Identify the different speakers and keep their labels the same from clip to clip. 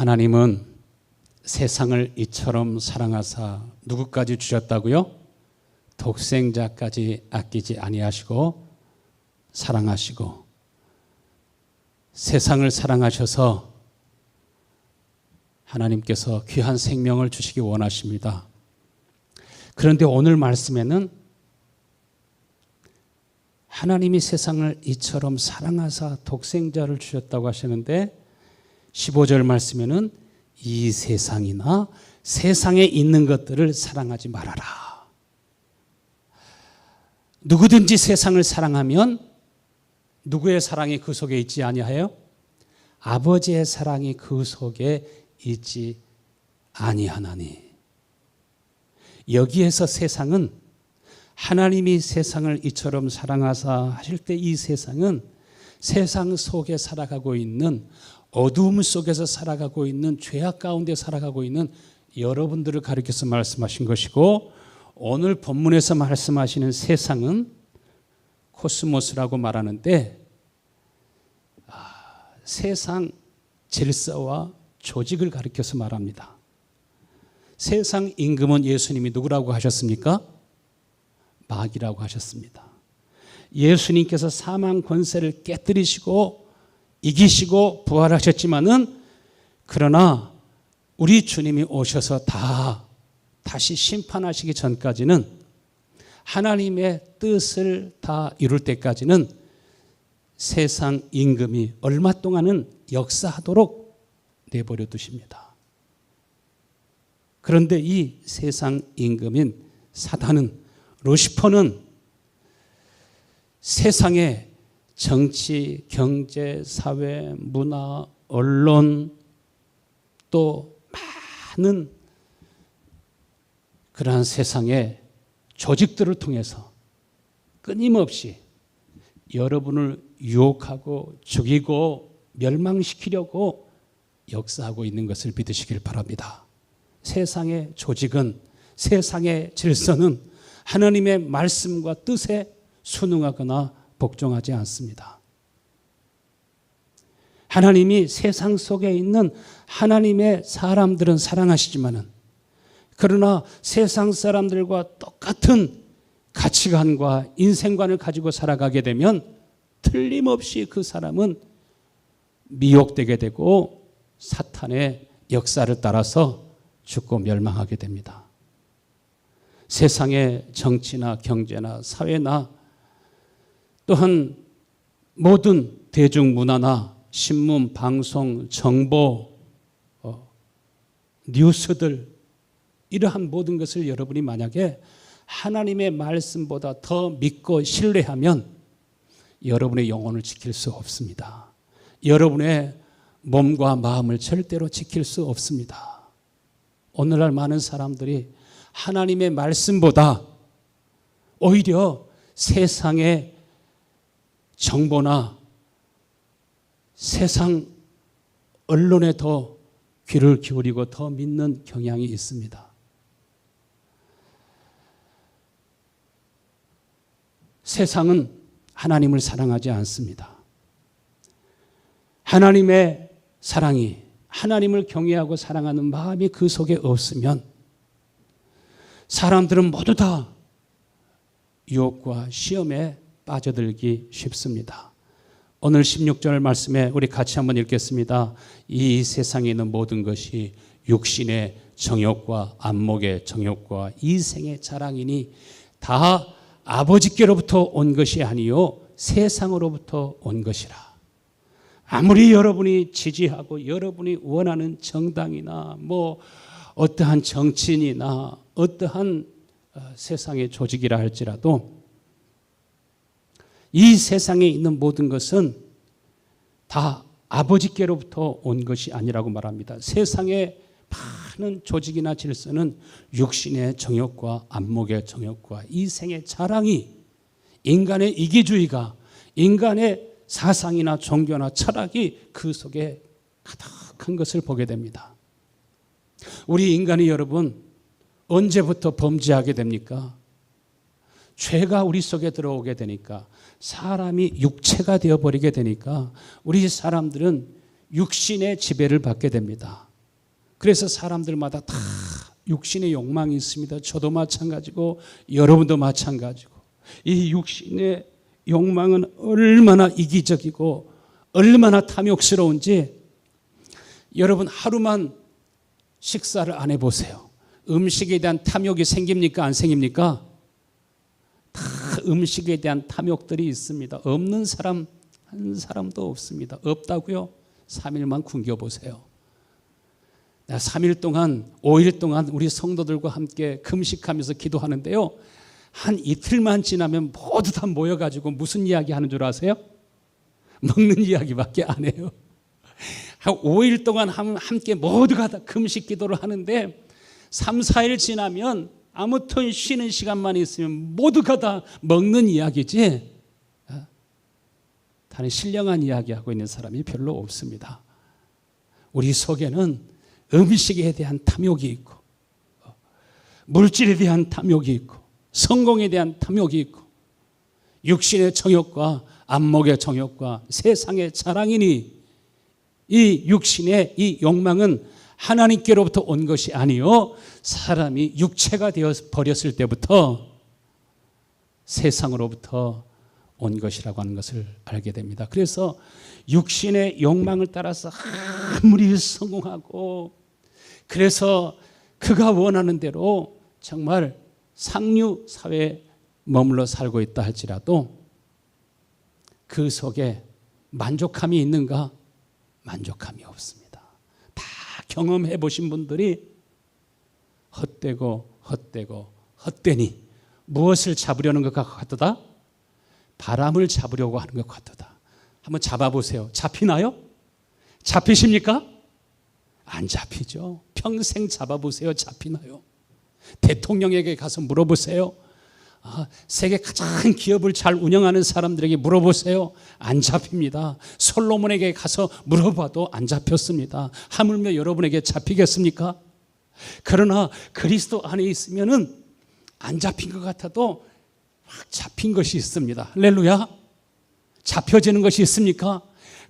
Speaker 1: 하나님은 세상을 이처럼 사랑하사 누구까지 주셨다고요? 독생자까지 아끼지 아니하시고 사랑하시고 세상을 사랑하셔서 하나님께서 귀한 생명을 주시기 원하십니다. 그런데 오늘 말씀에는 하나님이 세상을 이처럼 사랑하사 독생자를 주셨다고 하시는데 15절 말씀에는 이 세상이나 세상에 있는 것들을 사랑하지 말아라. 누구든지 세상을 사랑하면 누구의 사랑이 그 속에 있지 아니하여? 아버지의 사랑이 그 속에 있지 아니하나니. 여기에서 세상은 하나님이 세상을 이처럼 사랑하사 하실 때 이 세상은 세상 속에 살아가고 있는 어두움 속에서 살아가고 있는 죄악 가운데 살아가고 있는 여러분들을 가리켜서 말씀하신 것이고 오늘 본문에서 말씀하시는 세상은 코스모스라고 말하는데 세상 질서와 조직을 가리켜서 말합니다. 세상 임금은 예수님이 누구라고 하셨습니까? 마귀라고 하셨습니다. 예수님께서 사망 권세를 깨뜨리시고 이기시고 부활하셨지만은 그러나 우리 주님이 오셔서 다시 심판하시기 전까지는 하나님의 뜻을 다 이룰 때까지는 세상 임금이 얼마 동안은 역사하도록 내버려 두십니다. 그런데 이 세상 임금인 사단은 루시퍼는 세상의 정치, 경제, 사회, 문화, 언론 또 많은 그러한 세상의 조직들을 통해서 끊임없이 여러분을 유혹하고 죽이고 멸망시키려고 역사하고 있는 것을 믿으시길 바랍니다. 세상의 조직은, 세상의 질서는 하나님의 말씀과 뜻에 순응하거나 복종하지 않습니다. 하나님이 세상 속에 있는 하나님의 사람들은 사랑하시지만은 그러나 세상 사람들과 똑같은 가치관과 인생관을 가지고 살아가게 되면 틀림없이 그 사람은 미혹되게 되고 사탄의 역사를 따라서 죽고 멸망하게 됩니다. 세상의 정치나 경제나 사회나 또한 모든 대중문화나 신문, 방송, 정보, 뉴스들 이러한 모든 것을 여러분이 만약에 하나님의 말씀보다 더 믿고 신뢰하면 여러분의 영혼을 지킬 수 없습니다. 여러분의 몸과 마음을 절대로 지킬 수 없습니다. 오늘날 많은 사람들이 하나님의 말씀보다 오히려 세상의 정보나 세상 언론에 더 귀를 기울이고 더 믿는 경향이 있습니다. 세상은 하나님을 사랑하지 않습니다. 하나님의 사랑이, 하나님을 경외하고 사랑하는 마음이 그 속에 없으면 사람들은 모두 다 유혹과 시험에 빠져들기 쉽습니다. 오늘 16절 말씀에 우리 같이 한번 읽겠습니다. 이 세상에 있는 모든 것이 육신의 정욕과 안목의 정욕과 이생의 자랑이니 다 아버지께로부터 온 것이 아니요 세상으로부터 온 것이라. 아무리 여러분이 지지하고 여러분이 원하는 정당이나 어떠한 정치인이나 어떠한 세상의 조직이라 할지라도 이 세상에 있는 모든 것은 다 아버지께로부터 온 것이 아니라고 말합니다. 세상의 많은 조직이나 질서는 육신의 정욕과 안목의 정욕과 이생의 자랑이 인간의 이기주의가 인간의 사상이나 종교나 철학이 그 속에 가득한 것을 보게 됩니다. 우리 인간이 여러분 언제부터 범죄하게 됩니까? 죄가 우리 속에 들어오게 되니까 사람이 육체가 되어버리게 되니까 우리 사람들은 육신의 지배를 받게 됩니다. 그래서 사람들마다 다 육신의 욕망이 있습니다. 저도 마찬가지고 여러분도 마찬가지고. 이 육신의 욕망은 얼마나 이기적이고 얼마나 탐욕스러운지 여러분 하루만 식사를 안 해보세요. 음식에 대한 탐욕이 생깁니까? 안 생깁니까? 다 음식에 대한 탐욕들이 있습니다. 없는 사람 한 사람도 없습니다. 없다고요? 3일만 굶겨보세요. 3일 동안 5일 동안 우리 성도들과 함께 금식하면서 기도하는데요, 한 이틀만 지나면 모두 다 모여가지고 무슨 이야기 하는 줄 아세요? 먹는 이야기밖에 안 해요. 한 5일 동안 함께 모두가 다 금식 기도를 하는데 3, 4일 지나면 아무튼 쉬는 시간만 있으면 모두가 다 먹는 이야기지 다른 신령한 이야기하고 있는 사람이 별로 없습니다. 우리 속에는 음식에 대한 탐욕이 있고 물질에 대한 탐욕이 있고 성공에 대한 탐욕이 있고 육신의 정욕과 안목의 정욕과 세상의 자랑이니 이 육신의 이 욕망은 하나님께로부터 온 것이 아니요 사람이 육체가 되어 버렸을 때부터 세상으로부터 온 것이라고 하는 것을 알게 됩니다. 그래서 육신의 욕망을 따라서 아무리 성공하고 그래서 그가 원하는 대로 정말 상류 사회에 머물러 살고 있다 할지라도 그 속에 만족함이 있는가? 만족함이 없습니다. 다 경험해 보신 분들이 헛되니 무엇을 잡으려는 것 같도다? 바람을 잡으려고 하는 것 같도다. 한번 잡아보세요. 잡히나요? 잡히십니까? 안 잡히죠. 평생 잡아보세요. 잡히나요? 대통령에게 가서 물어보세요. 세계 가장 기업을 잘 운영하는 사람들에게 물어보세요. 안 잡힙니다. 솔로몬에게 가서 물어봐도 안 잡혔습니다. 하물며 여러분에게 잡히겠습니까? 그러나 그리스도 안에 있으면은 안 잡힌 것 같아도 확 잡힌 것이 있습니다. 할렐루야. 잡혀지는 것이 있습니까?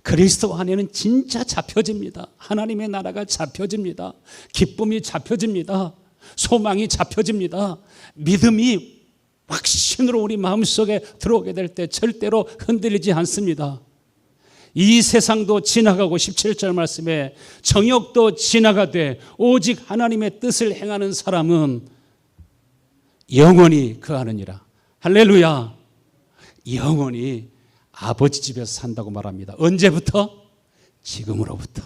Speaker 1: 그리스도 안에는 진짜 잡혀집니다. 하나님의 나라가 잡혀집니다. 기쁨이 잡혀집니다. 소망이 잡혀집니다. 믿음이 확신으로 우리 마음속에 들어오게 될 때 절대로 흔들리지 않습니다. 이 세상도 지나가고 17절 말씀에 정욕도 지나가되 오직 하나님의 뜻을 행하는 사람은 영원히 거하느니라. 할렐루야. 영원히 아버지 집에서 산다고 말합니다. 언제부터? 지금으로부터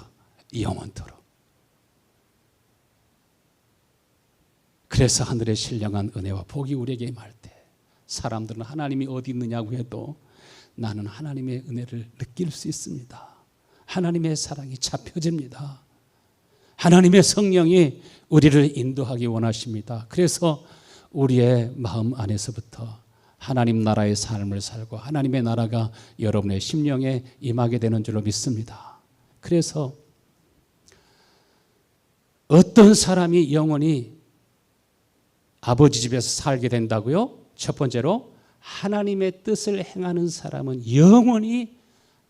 Speaker 1: 영원토록. 그래서 하늘의 신령한 은혜와 복이 우리에게 임할 때 사람들은 하나님이 어디 있느냐고 해도 나는 하나님의 은혜를 느낄 수 있습니다. 하나님의 사랑이 잡혀집니다. 하나님의 성령이 우리를 인도하기 원하십니다. 그래서 우리의 마음 안에서부터 하나님 나라의 삶을 살고 하나님의 나라가 여러분의 심령에 임하게 되는 줄로 믿습니다. 그래서 어떤 사람이 영원히 아버지 집에서 살게 된다고요? 첫 번째로 하나님의 뜻을 행하는 사람은 영원히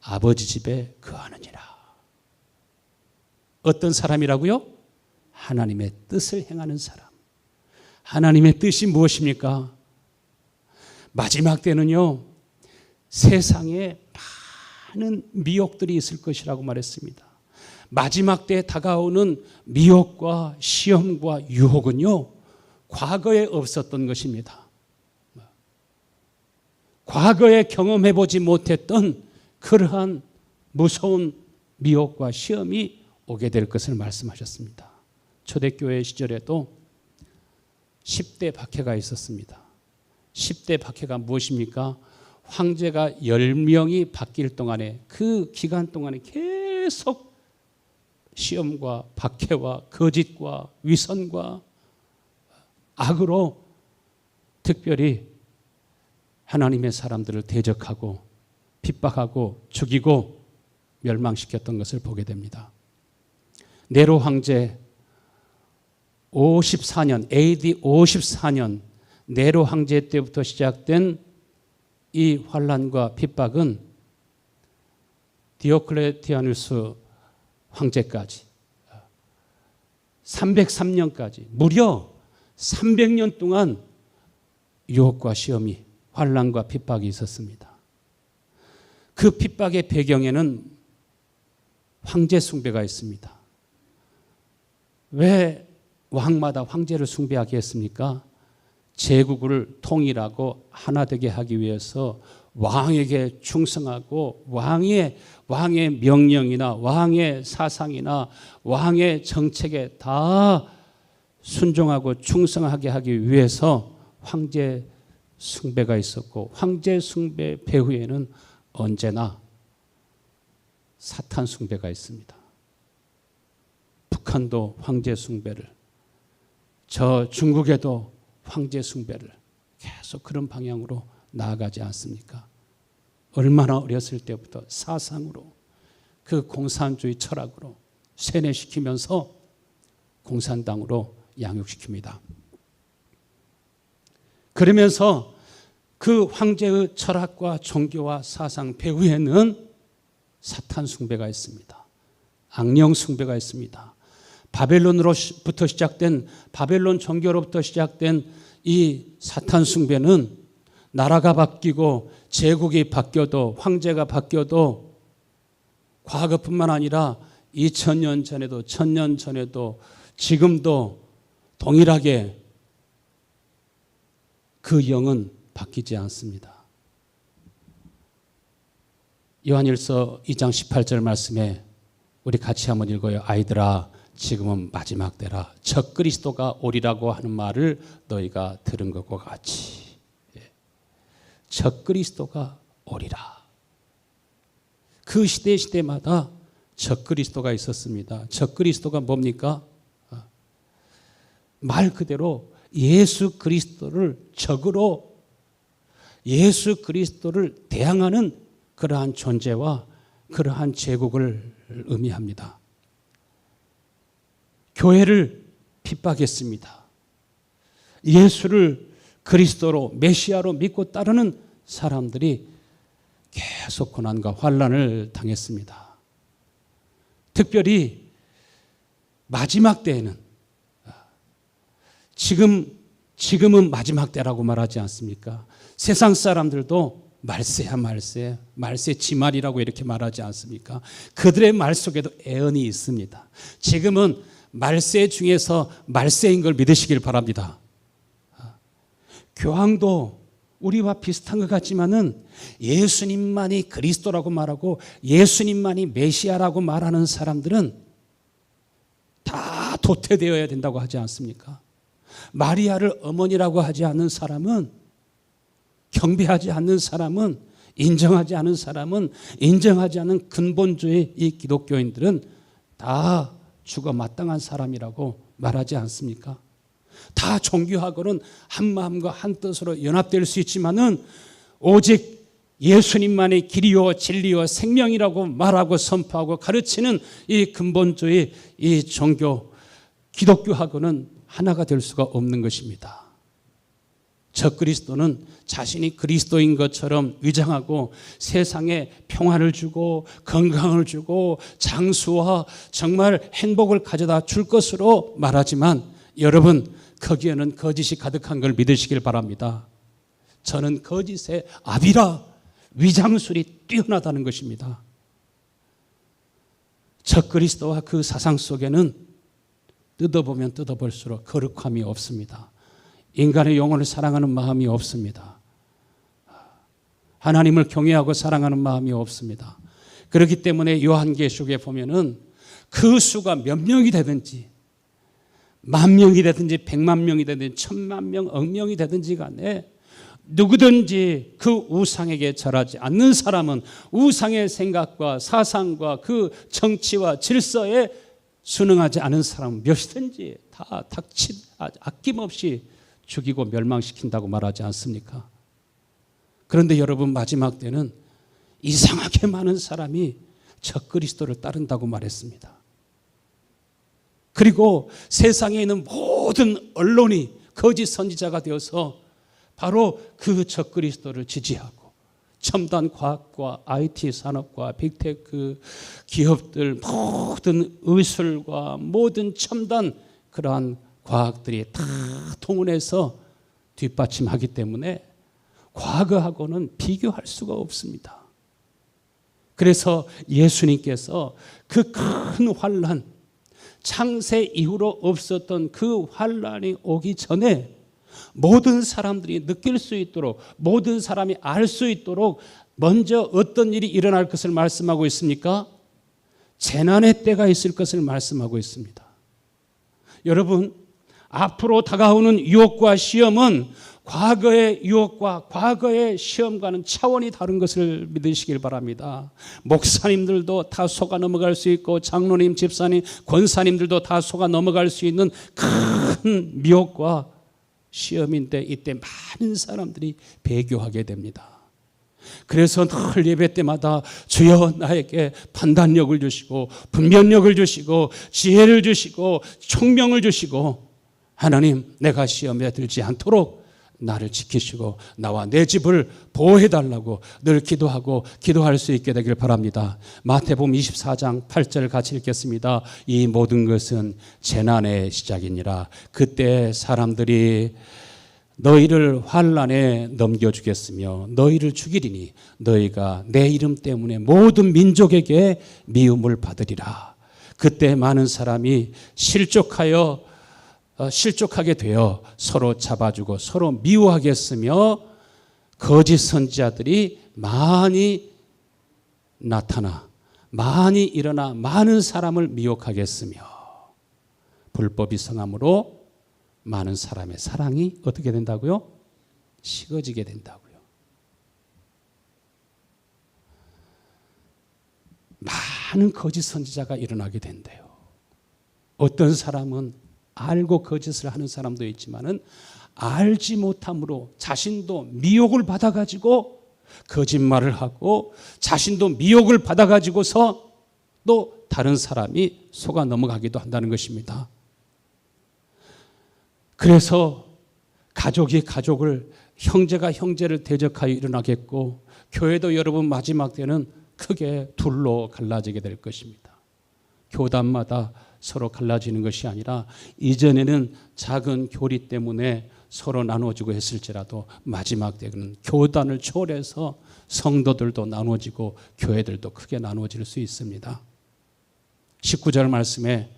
Speaker 1: 아버지 집에 거하느니라. 어떤 사람이라고요? 하나님의 뜻을 행하는 사람. 하나님의 뜻이 무엇입니까? 마지막 때는요, 세상에 많은 미혹들이 있을 것이라고 말했습니다. 마지막 때에 다가오는 미혹과 시험과 유혹은요, 과거에 없었던 것입니다. 과거에 경험해보지 못했던 그러한 무서운 미혹과 시험이 오게 될 것을 말씀하셨습니다. 초대교회 시절에도 10대 박해가 있었습니다. 10대 박해가 무엇입니까? 황제가 10명이 바뀔 동안에 그 기간 동안에 계속 시험과 박해와 거짓과 위선과 악으로 특별히 하나님의 사람들을 대적하고 핍박하고 죽이고 멸망시켰던 것을 보게 됩니다. 네로 황제 54년 AD 54년 네로 황제 때부터 시작된 이 환난과 핍박은 디오클레티아누스 황제까지 303년까지 무려 300년 동안 유혹과 시험이, 환난과 핍박이 있었습니다. 그 핍박의 배경에는 황제 숭배가 있습니다. 왜 왕마다 황제를 숭배하게 했습니까? 제국을 통일하고 하나 되게 하기 위해서 왕에게 충성하고 왕의 명령이나 왕의 사상이나 왕의 정책에 다 순종하고 충성하게 하기 위해서 황제 숭배가 있었고, 황제 숭배 배후에는 언제나 사탄 숭배가 있습니다. 북한도 황제 숭배를, 저 중국에도 황제 숭배를 계속 그런 방향으로 나아가지 않습니까? 얼마나 어렸을 때부터 사상으로, 그 공산주의 철학으로 세뇌시키면서 공산당으로 양육시킵니다. 그러면서 그 황제의 철학과 종교와 사상 배후에는 사탄 숭배가 있습니다. 악령 숭배가 있습니다. 바벨론으로부터 시작된, 바벨론 종교로부터 시작된 이 사탄 숭배는 나라가 바뀌고 제국이 바뀌어도, 황제가 바뀌어도 과거뿐만 아니라 2000년 전에도, 1000년 전에도, 지금도 동일하게 그 영은 바뀌지 않습니다. 요한일서 2장 18절 말씀에 우리 같이 한번 읽어요. 아이들아, 지금은 마지막 때라. 적그리스도가 오리라고 하는 말을 너희가 들은 것과 같이. 적그리스도가 오리라. 그 시대마다 적그리스도가 있었습니다. 적그리스도가 뭡니까? 말 그대로 예수 그리스도를 적으로, 예수 그리스도를 대항하는 그러한 존재와 그러한 제국을 의미합니다. 교회를 핍박했습니다. 예수를 그리스도로, 메시아로 믿고 따르는 사람들이 계속 고난과 환난을 당했습니다. 특별히 마지막 때에는, 지금은 마지막 때라고 말하지 않습니까? 세상 사람들도 말세야 말세 지말이라고 이렇게 말하지 않습니까? 그들의 말 속에도 애언이 있습니다. 지금은 말세 중에서 말세인 걸 믿으시길 바랍니다. 교황도 우리와 비슷한 것 같지만은 예수님만이 그리스도라고 말하고 예수님만이 메시아라고 말하는 사람들은 다 도태되어야 된다고 하지 않습니까? 마리아를 어머니라고 하지 않는 사람은, 경배하지 않는 사람은, 인정하지 않은 사람은, 인정하지 않는 근본주의 이 기독교인들은 다 죽어 마땅한 사람이라고 말하지 않습니까? 다 종교하고는 한 마음과 한 뜻으로 연합될 수 있지만은 오직 예수님만이 길이요 진리요 생명이라고 말하고 선포하고 가르치는 이 근본주의 이 종교, 기독교하고는 하나가 될 수가 없는 것입니다. 적그리스도는 자신이 그리스도인 것처럼 위장하고 세상에 평화를 주고 건강을 주고 장수와 정말 행복을 가져다 줄 것으로 말하지만, 여러분, 거기에는 거짓이 가득한 걸 믿으시길 바랍니다. 저는 거짓의 아비라, 위장술이 뛰어나다는 것입니다. 적그리스도와 그 사상 속에는 뜯어보면 뜯어볼수록 거룩함이 없습니다. 인간의 영혼을 사랑하는 마음이 없습니다. 하나님을 경외하고 사랑하는 마음이 없습니다. 그렇기 때문에 요한계시록에 보면은 그 수가 몇 명이 되든지, 10,000명이 되든지 1,000,000명이 되든지 1,000,000명, 1,000,000명이 되든지 간에 누구든지 그 우상에게 절하지 않는 사람은, 우상의 생각과 사상과 그 정치와 질서에 순응하지 않은 사람은 몇이든지 다 아낌없이 죽이고 멸망시킨다고 말하지 않습니까? 그런데 여러분, 마지막 때는 이상하게 많은 사람이 적그리스도를 따른다고 말했습니다. 그리고 세상에 있는 모든 언론이 거짓 선지자가 되어서 바로 그 적그리스도를 지지하고, 첨단 과학과 IT 산업과 빅테크 기업들, 모든 의술과 모든 첨단 그러한 과학들이 다 동원해서 뒷받침하기 때문에 과거하고는 비교할 수가 없습니다. 그래서 예수님께서 그 큰 환난, 창세 이후로 없었던 그 환난이 오기 전에 모든 사람들이 느낄 수 있도록, 모든 사람이 알 수 있도록 먼저 어떤 일이 일어날 것을 말씀하고 있습니까? 재난의 때가 있을 것을 말씀하고 있습니다. 여러분, 앞으로 다가오는 유혹과 시험은 과거의 유혹과 과거의 시험과는 차원이 다른 것을 믿으시길 바랍니다. 목사님들도 다 속아 넘어갈 수 있고, 장로님, 집사님, 권사님들도 다 속아 넘어갈 수 있는 큰 미혹과 시험인데, 이때 많은 사람들이 배교하게 됩니다. 그래서 늘 예배 때마다 주여 나에게 판단력을 주시고, 분별력을 주시고, 지혜를 주시고, 총명을 주시고, 하나님 내가 시험에 들지 않도록 나를 지키시고 나와 내 집을 보호해달라고 늘 기도하고 기도할 수 있게 되길 바랍니다. 마태복음 24장 8절 같이 읽겠습니다. 이 모든 것은 재난의 시작이니라. 그때 사람들이 너희를 환난에 넘겨주겠으며 너희를 죽이리니 너희가 내 이름 때문에 모든 민족에게 미움을 받으리라. 그때 많은 사람이 실족하게 되어 서로 잡아주고 서로 미워하겠으며 거짓 선지자들이 많이 나타나 많이 일어나 많은 사람을 미혹하겠으며 불법이 성함으로 많은 사람의 사랑이 어떻게 된다고요? 식어지게 된다고요. 많은 거짓 선지자가 일어나게 된대요. 어떤 사람은 알고 거짓을 하는 사람도 있지만은 알지 못함으로 자신도 미혹을 받아가지고 거짓말을 하고 자신도 미혹을 받아가지고서 또 다른 사람이 속아 넘어가기도 한다는 것입니다. 그래서 가족이 가족을, 형제가 형제를 대적하여 일어나겠고, 교회도 여러분 마지막 때는 크게 둘로 갈라지게 될 것입니다. 교단마다 서로 갈라지는 것이 아니라 이전에는 작은 교리 때문에 서로 나눠지고 했을지라도 마지막 때는 교단을 초월해서 성도들도 나눠지고 교회들도 크게 나눠질 수 있습니다. 19절 말씀에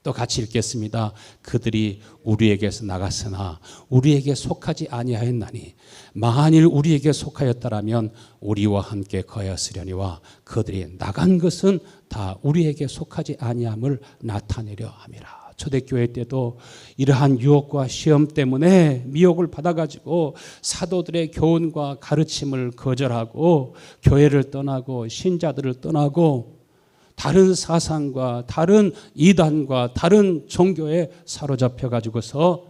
Speaker 1: 또 같이 읽겠습니다. 그들이 우리에게서 나갔으나 우리에게 속하지 아니하였나니 만일 우리에게 속하였다라면 우리와 함께 거하였으려니와 그들이 나간 것은 다 우리에게 속하지 아니함을 나타내려 함이라. 초대교회 때도 이러한 유혹과 시험 때문에 미혹을 받아가지고 사도들의 교훈과 가르침을 거절하고 교회를 떠나고 신자들을 떠나고 다른 사상과 다른 이단과 다른 종교에 사로잡혀 가지고서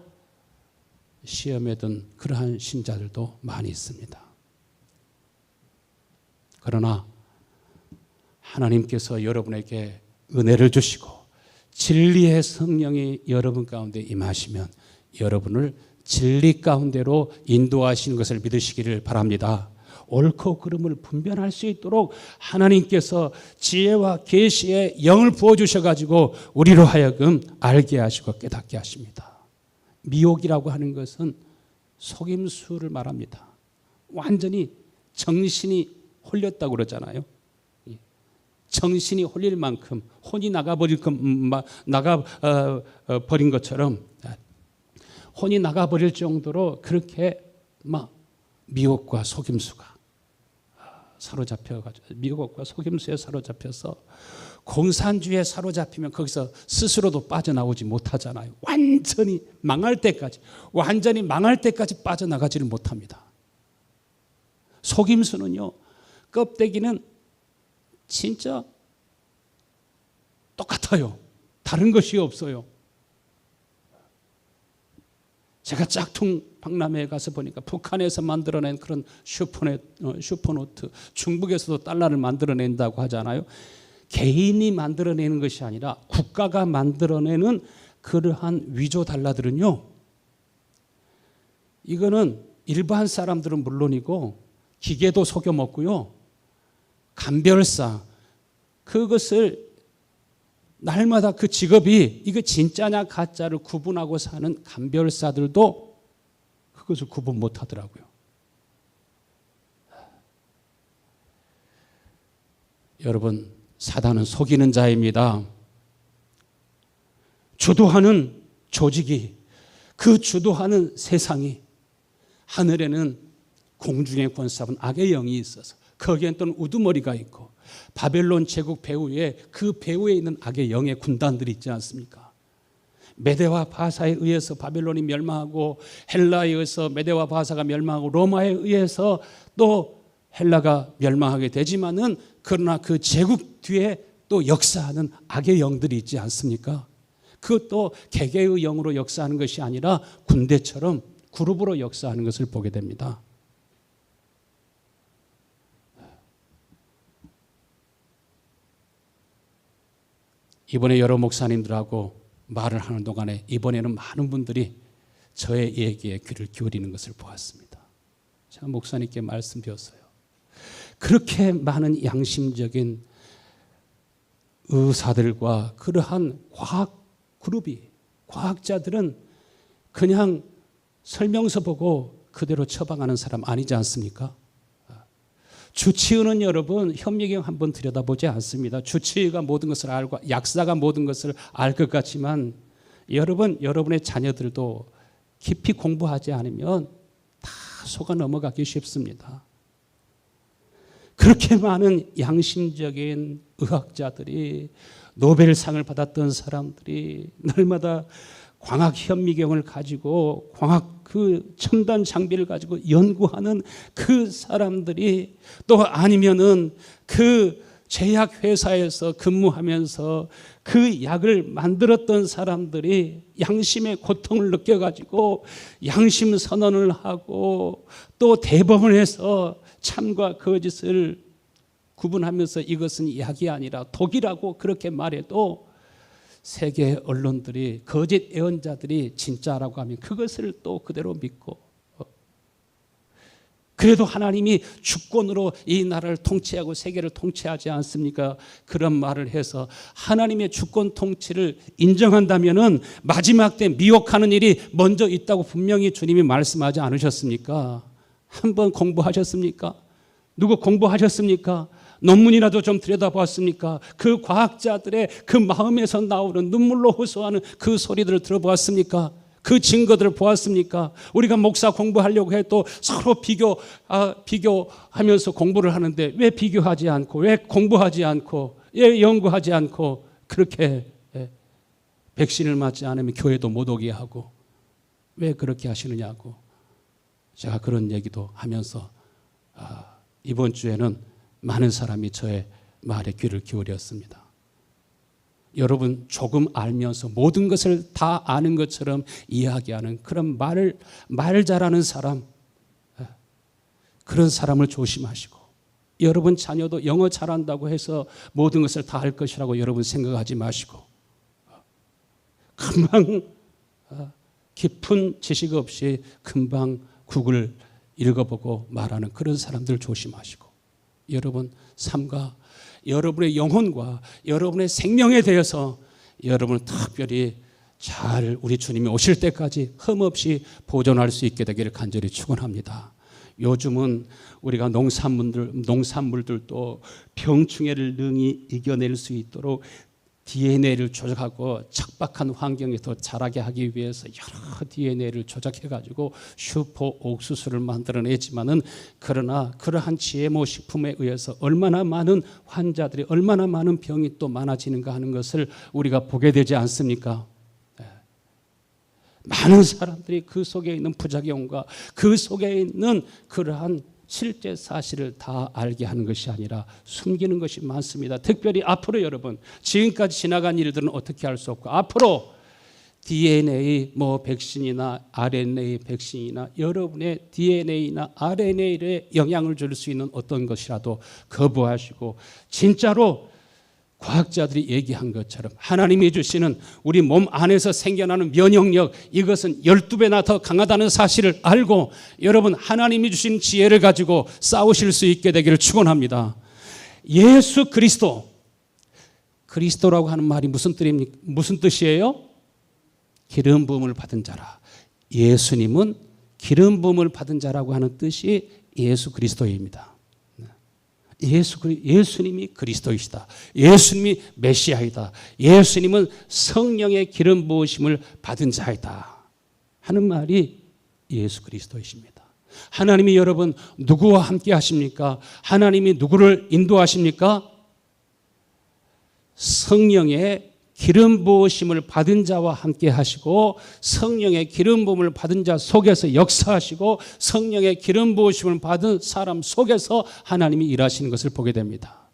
Speaker 1: 시험에 든 그러한 신자들도 많이 있습니다. 그러나 하나님께서 여러분에게 은혜를 주시고 진리의 성령이 여러분 가운데 임하시면 여러분을 진리 가운데로 인도하시는 것을 믿으시기를 바랍니다. 옳고 그름을 분별할 수 있도록 하나님께서 지혜와 계시의 영을 부어주셔가지고 우리로 하여금 알게 하시고 깨닫게 하십니다. 미혹이라고 하는 것은 속임수를 말합니다. 완전히 정신이 홀렸다고 그러잖아요. 정신이 홀릴 만큼 혼이 나가버린 것처럼 혼이 나가버릴 정도로 그렇게 막 미혹과 속임수가 사로잡혀가지고 미혹과 속임수에 사로잡혀서 공산주의에 사로잡히면 거기서 스스로도 빠져나오지 못하잖아요. 완전히 망할 때까지 빠져나가지를 못합니다. 속임수는요, 껍데기는 진짜 똑같아요. 다른 것이 없어요. 제가 짝퉁 박람회에 가서 보니까 북한에서 만들어낸 그런 슈퍼노트, 중국에서도 달러를 만들어낸다고 하잖아요. 개인이 만들어내는 것이 아니라 국가가 만들어내는 그러한 위조 달러들은요, 이거는 일반 사람들은 물론이고 기계도 속여먹고요, 감별사 그것을 날마다 그 직업이 이거 진짜냐 가짜를 구분하고 사는 감별사들도 그것을 구분 못하더라고요. 여러분, 사단은 속이는 자입니다. 주도하는 조직이, 그 주도하는 세상이, 하늘에는 공중의 권사분 악의 영이 있어서 거기엔 또 우두머리가 있고, 바벨론 제국 배후에 그 배후에 있는 악의 영의 군단들이 있지 않습니까? 메대와 바사에 의해서 바벨론이 멸망하고, 헬라에 의해서 메대와 바사가 멸망하고, 로마에 의해서 또 헬라가 멸망하게 되지만은, 그러나 그 제국 뒤에 또 역사하는 악의 영들이 있지 않습니까? 그것도 개개의 영으로 역사하는 것이 아니라 군대처럼 그룹으로 역사하는 것을 보게 됩니다. 이번에 여러 목사님들하고 말을 하는 동안에 이번에는 많은 분들이 저의 얘기에 귀를 기울이는 것을 보았습니다. 제가 목사님께 말씀드렸어요. 그렇게 많은 양심적인 의사들과 그러한 과학 그룹이, 과학자들은 그냥 설명서 보고 그대로 처방하는 사람 아니지 않습니까? 주치의는 여러분 현미경 한번 들여다보지 않습니다. 주치의가 모든 것을 알고 약사가 모든 것을 알 것 같지만, 여러분의 자녀들도 깊이 공부하지 않으면 다 속아 넘어가기 쉽습니다. 그렇게 많은 양심적인 의학자들이, 노벨상을 받았던 사람들이 날마다 광학 현미경을 가지고 광학 그 첨단 장비를 가지고 연구하는 그 사람들이, 또 아니면은 그 제약회사에서 근무하면서 그 약을 만들었던 사람들이 양심의 고통을 느껴가지고 양심 선언을 하고, 또 대법원에서 참과 거짓을 구분하면서 이것은 약이 아니라 독이라고 그렇게 말해도, 세계 언론들이, 거짓 예언자들이 진짜라고 하면 그것을 또 그대로 믿고, 그래도 하나님이 주권으로 이 나라를 통치하고 세계를 통치하지 않습니까? 그런 말을 해서 하나님의 주권 통치를 인정한다면은 마지막 때 미혹하는 일이 먼저 있다고 분명히 주님이 말씀하지 않으셨습니까? 한번 공부하셨습니까? 누구 공부하셨습니까? 논문이라도 좀 들여다보았습니까? 그 과학자들의 그 마음에서 나오는 눈물로 호소하는 그 소리들을 들어보았습니까? 그 증거들을 보았습니까? 우리가 목사 공부하려고 해도 서로 비교하면서 공부를 하는데, 왜 비교하지 않고, 왜 공부하지 않고, 왜 연구하지 않고 그렇게 백신을 맞지 않으면 교회도 못 오게 하고, 왜 그렇게 하시느냐고 제가 그런 얘기도 하면서, 이번 주에는 많은 사람이 저의 말에 귀를 기울였습니다. 여러분, 조금 알면서 모든 것을 다 아는 것처럼 이야기하는 그런 말 잘하는 사람, 그런 사람을 조심하시고, 여러분 자녀도 영어 잘한다고 해서 모든 것을 다 할 것이라고 여러분 생각하지 마시고, 금방 깊은 지식 없이 금방 구글 읽어보고 말하는 그런 사람들 조심하시고, 여러분 삶과 여러분의 영혼과 여러분의 생명에 대해서 여러분은 특별히 잘 우리 주님이 오실 때까지 흠없이 보존할 수 있게 되기를 간절히 축원합니다. 요즘은 우리가 농산물들도 병충해를 능히 이겨낼 수 있도록 DNA를 조작하고 척박한 환경에서 자라게 하기 위해서 여러 DNA를 조작해가지고 슈퍼 옥수수를 만들어내지만은, 그러나 그러한 GMO 식품에 의해서 얼마나 많은 환자들이, 얼마나 많은 병이 또 많아지는가 하는 것을 우리가 보게 되지 않습니까? 많은 사람들이 그 속에 있는 부작용과 그 속에 있는 그러한 실제 사실을 다 알게 하는 것이 아니라 숨기는 것이 많습니다. 특별히 앞으로 여러분, 지금까지 지나간 일들은 어떻게 할 수 없고, 앞으로 DNA 백신이나 RNA 백신이나 여러분의 DNA나 RNA에 영향을 줄 수 있는 어떤 것이라도 거부하시고, 진짜로 과학자들이 얘기한 것처럼 하나님이 주시는 우리 몸 안에서 생겨나는 면역력, 이것은 12배나 더 강하다는 사실을 알고, 여러분 하나님이 주신 지혜를 가지고 싸우실 수 있게 되기를 축원합니다. 예수 그리스도, 그리스도라고 하는 말이 무슨 뜻이에요? 기름 부음을 받은 자라. 예수님은 기름 부음을 받은 자라고 하는 뜻이 예수 그리스도입니다. 예수님이 그리스도이시다. 예수님이 메시아이다. 예수님은 성령의 기름 부으심을 받은 자이다 하는 말이 예수 그리스도이십니다. 하나님이 여러분 누구와 함께 하십니까? 하나님이 누구를 인도하십니까? 성령의 기름 부으심을 받은 자와 함께 하시고 성령의 기름 부음을 받은 자 속에서 역사하시고 성령의 기름 부으심을 받은 사람 속에서 하나님이 일하시는 것을 보게 됩니다.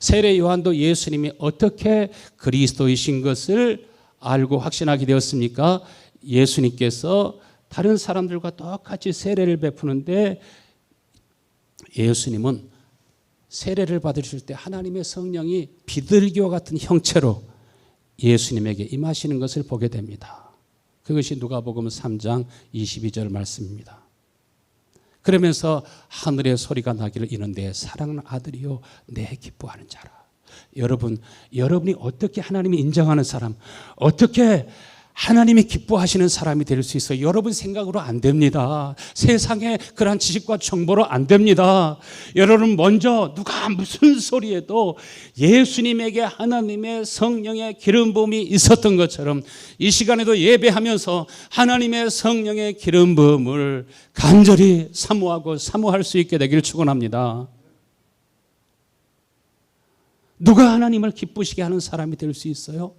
Speaker 1: 세례 요한도 예수님이 어떻게 그리스도이신 것을 알고 확신하게 되었습니까? 예수님께서 다른 사람들과 똑같이 세례를 베푸는데 예수님은 세례를 받으실 때 하나님의 성령이 비둘기와 같은 형체로 예수님에게 임하시는 것을 보게 됩니다. 그것이 누가복음 3장 22절 말씀입니다. 그러면서 하늘의 소리가 나기를 이는데 사랑하는 아들이요 내 기뻐하는 자라. 여러분이 어떻게 하나님이 인정하는 사람, 어떻게 하나님이 기뻐하시는 사람이 될 수 있어요. 여러분 생각으로 안 됩니다. 세상의 그러한 지식과 정보로 안 됩니다. 여러분 먼저 누가 무슨 소리에도 예수님에게 하나님의 성령의 기름 부음이 있었던 것처럼 이 시간에도 예배하면서 하나님의 성령의 기름 부음을 간절히 사모할 수 있게 되기를 축원합니다. 누가 하나님을 기쁘시게 하는 사람이 될 수 있어요?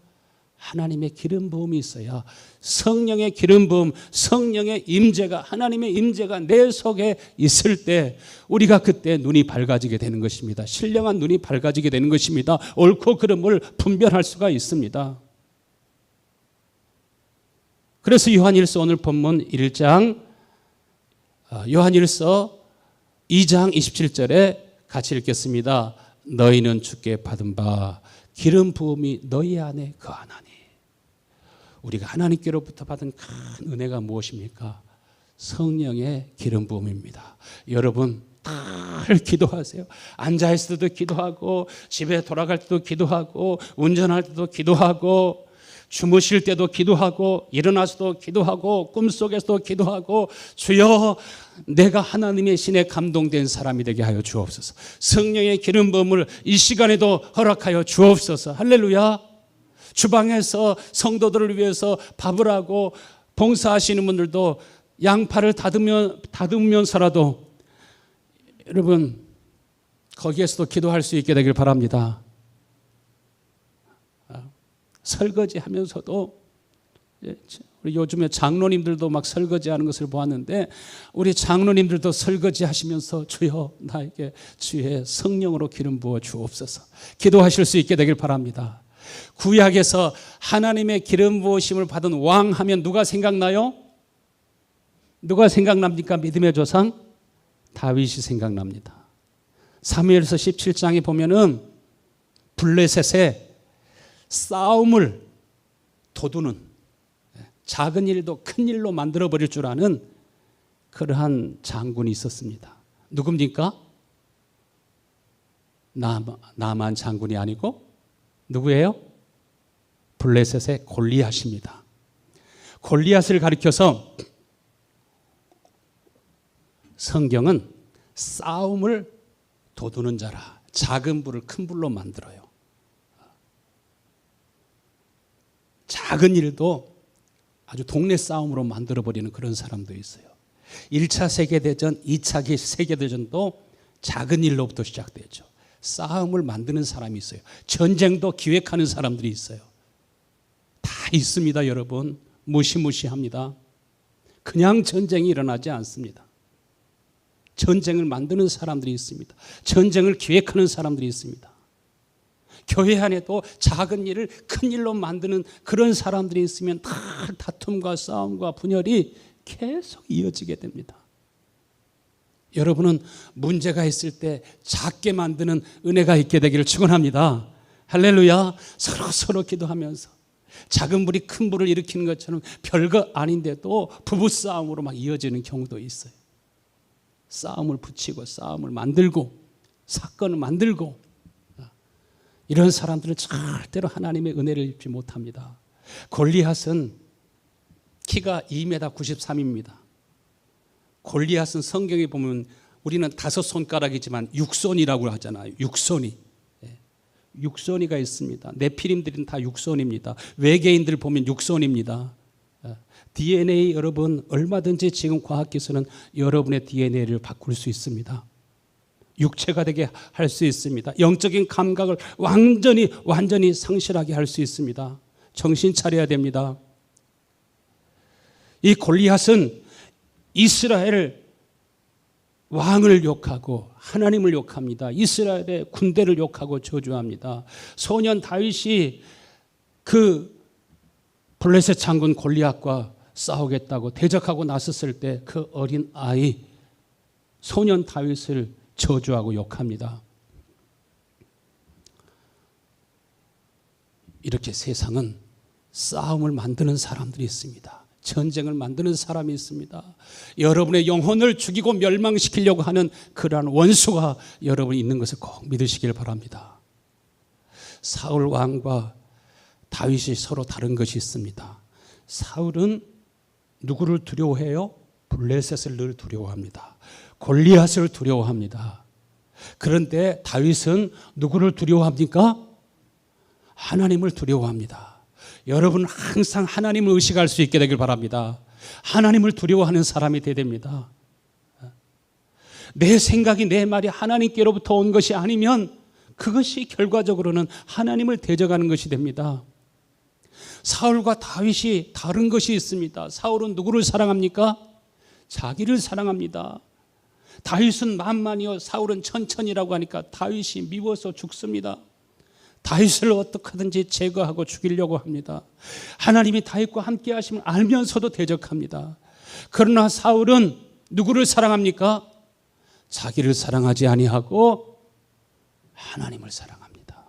Speaker 1: 하나님의 기름 부음이 있어야 성령의 기름 부음, 성령의 임재가 하나님의 임재가 내 속에 있을 때 우리가 그때 눈이 밝아지게 되는 것입니다. 신령한 눈이 밝아지게 되는 것입니다. 옳고 그름을 분별할 수가 있습니다. 그래서 요한일서 오늘 본문 1장 요한일서 2장 27절에 같이 읽겠습니다. 너희는 주께 받은 바 기름 부음이 너희 안에 거하나니. 우리가 하나님께로부터 받은 큰 은혜가 무엇입니까? 성령의 기름 부음입니다. 여러분 늘 기도하세요. 앉아있을 때도 기도하고 집에 돌아갈 때도 기도하고 운전할 때도 기도하고 주무실 때도 기도하고 일어나서도 기도하고 꿈속에서도 기도하고 주여 내가 하나님의 신에 감동된 사람이 되게 하여 주옵소서. 성령의 기름 부음을 이 시간에도 허락하여 주옵소서. 할렐루야. 주방에서 성도들을 위해서 밥을 하고 봉사하시는 분들도 양파를 다듬으면서라도 여러분 거기에서도 기도할 수 있게 되길 바랍니다. 설거지하면서도 우리 요즘에 장로님들도 막 설거지하는 것을 보았는데 우리 장로님들도 설거지하시면서 주여 나에게 주의 성령으로 기름 부어 주옵소서 기도하실 수 있게 되길 바랍니다. 구약에서 하나님의 기름 부으심을 받은 왕 하면 누가 생각나요? 누가 생각납니까? 믿음의 조상 다윗이 생각납니다. 사무엘서 17장에 보면은 블레셋의 싸움을 도두는 작은 일도 큰 일로 만들어버릴 줄 아는 그러한 장군이 있었습니다. 누굽니까? 나만 장군이 아니고 누구예요? 블레셋의 골리앗입니다. 골리앗을 가리켜서 성경은 싸움을 도두는 자라 작은 불을 큰 불로 만들어요. 작은 일도 아주 동네 싸움으로 만들어버리는 그런 사람도 있어요. 1차 세계대전, 2차 세계대전도 작은 일로부터 시작되죠. 싸움을 만드는 사람이 있어요. 전쟁도 기획하는 사람들이 있어요. 다 있습니다, 여러분. 무시무시합니다. 그냥 전쟁이 일어나지 않습니다. 전쟁을 만드는 사람들이 있습니다. 전쟁을 기획하는 사람들이 있습니다. 교회 안에도 작은 일을 큰 일로 만드는 그런 사람들이 있으면 다 다툼과 싸움과 분열이 계속 이어지게 됩니다. 여러분은 문제가 있을 때 작게 만드는 은혜가 있게 되기를 축원합니다. 할렐루야. 서로 기도하면서 작은 불이 큰 불을 일으키는 것처럼 별거 아닌데도 부부싸움으로 막 이어지는 경우도 있어요. 싸움을 붙이고 싸움을 만들고 사건을 만들고 이런 사람들은 절대로 하나님의 은혜를 입지 못합니다. 골리앗은 키가 2m 93입니다. 골리앗은 성경에 보면 우리는 5손가락이지만 육손이라고 하잖아요. 육손이. 육손이가 있습니다. 네피림들은 다 육손입니다. 외계인들 보면 육손입니다. DNA 여러분 얼마든지 지금 과학기술은 여러분의 DNA를 바꿀 수 있습니다. 육체가 되게 할 수 있습니다. 영적인 감각을 완전히 상실하게 할 수 있습니다. 정신 차려야 됩니다. 이 골리앗은 이스라엘 왕을 욕하고 하나님을 욕합니다. 이스라엘의 군대를 욕하고 저주합니다. 소년 다윗이 그 블레셋 장군 골리앗과 싸우겠다고 대적하고 나섰을 때 그 어린 아이 소년 다윗을 저주하고 욕합니다. 이렇게 세상은 싸움을 만드는 사람들이 있습니다. 전쟁을 만드는 사람이 있습니다. 여러분의 영혼을 죽이고 멸망시키려고 하는 그러한 원수가 여러분이 있는 것을 꼭 믿으시길 바랍니다. 사울 왕과 다윗이 서로 다른 것이 있습니다. 사울은 누구를 두려워해요? 블레셋을 늘 두려워합니다. 골리앗을 두려워합니다. 그런데 다윗은 누구를 두려워합니까? 하나님을 두려워합니다. 여러분 항상 하나님을 의식할 수 있게 되길 바랍니다. 하나님을 두려워하는 사람이 되어야 됩니다. 내 생각이 내 말이 하나님께로부터 온 것이 아니면 그것이 결과적으로는 하나님을 대적하는 것이 됩니다. 사울과 다윗이 다른 것이 있습니다. 사울은 누구를 사랑합니까? 자기를 사랑합니다. 다윗은 만만이요 사울은 천천이라고 하니까 다윗이 미워서 죽습니다. 다윗을 어떻게 하든지 제거하고 죽이려고 합니다. 하나님이 다윗과 함께 하심을 알면서도 대적합니다. 그러나 사울은 누구를 사랑합니까? 자기를 사랑하지 아니하고 하나님을 사랑합니다.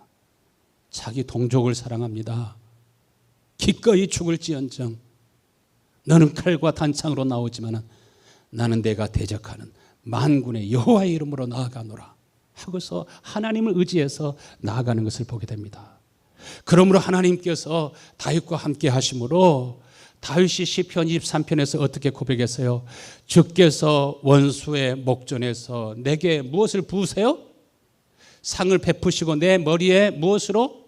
Speaker 1: 자기 동족을 사랑합니다. 기꺼이 죽을지언정 너는 칼과 단창으로 나오지만 나는 내가 대적하는 만군의 여호와의 이름으로 나아가노라 하고서 하나님을 의지해서 나아가는 것을 보게 됩니다. 그러므로 하나님께서 다윗과 함께 하심으로 다윗이 시편 23편에서 어떻게 고백했어요? 주께서 원수의 목전에서 내게 무엇을 부으세요? 상을 베푸시고 내 머리에 무엇으로?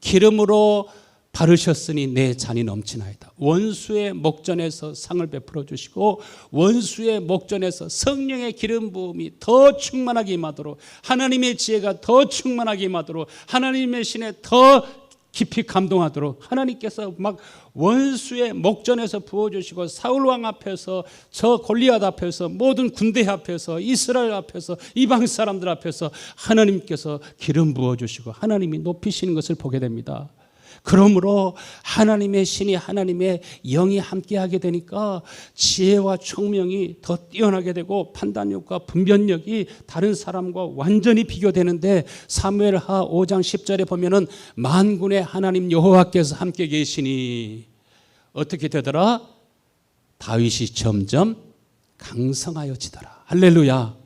Speaker 1: 기름으로 바르셨으니 내 잔이 넘치나이다. 원수의 목전에서 상을 베풀어 주시고 원수의 목전에서 성령의 기름 부음이 더 충만하게 임하도록 하나님의 지혜가 더 충만하게 임하도록 하나님의 신에 더 깊이 감동하도록 하나님께서 막 원수의 목전에서 부어주시고 사울왕 앞에서 저 골리앗 앞에서 모든 군대 앞에서 이스라엘 앞에서 이방 사람들 앞에서 하나님께서 기름 부어주시고 하나님이 높이시는 것을 보게 됩니다. 그러므로 하나님의 신이 하나님의 영이 함께하게 되니까 지혜와 총명이 더 뛰어나게 되고 판단력과 분별력이 다른 사람과 완전히 비교되는데 사무엘하 5장 10절에 보면은 만군의 하나님 여호와께서 함께 계시니 어떻게 되더라? 다윗이 점점 강성하여지더라. 할렐루야.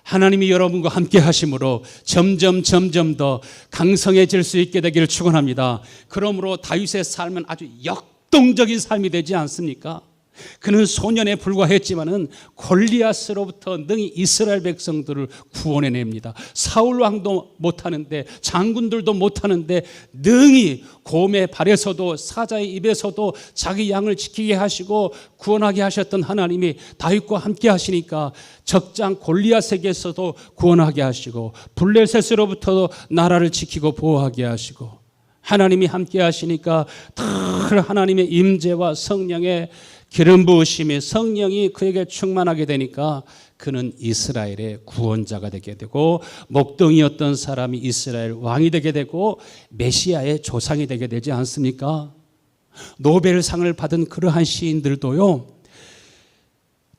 Speaker 1: 하나님이 여러분과 함께 하심으로 점점 더 강성해질 수 있게 되기를 축원합니다. 그러므로 다윗의 삶은 아주 역동적인 삶이 되지 않습니까? 그는 소년에 불과했지만은 골리앗으로부터 능히 이스라엘 백성들을 구원해냅니다. 사울 왕도 못하는데 장군들도 못하는데 능히 곰의 발에서도 사자의 입에서도 자기 양을 지키게 하시고 구원하게 하셨던 하나님이 다윗과 함께 하시니까 적장 골리앗에게서도 구원하게 하시고 블레셋으로부터도 나라를 지키고 보호하게 하시고 하나님이 함께 하시니까 늘 하나님의 임재와 성령의 기름 부으심이 성령이 그에게 충만하게 되니까 그는 이스라엘의 구원자가 되게 되고 목동이었던 사람이 이스라엘 왕이 되게 되고 메시아의 조상이 되게 되지 않습니까? 노벨상을 받은 그러한 시인들도요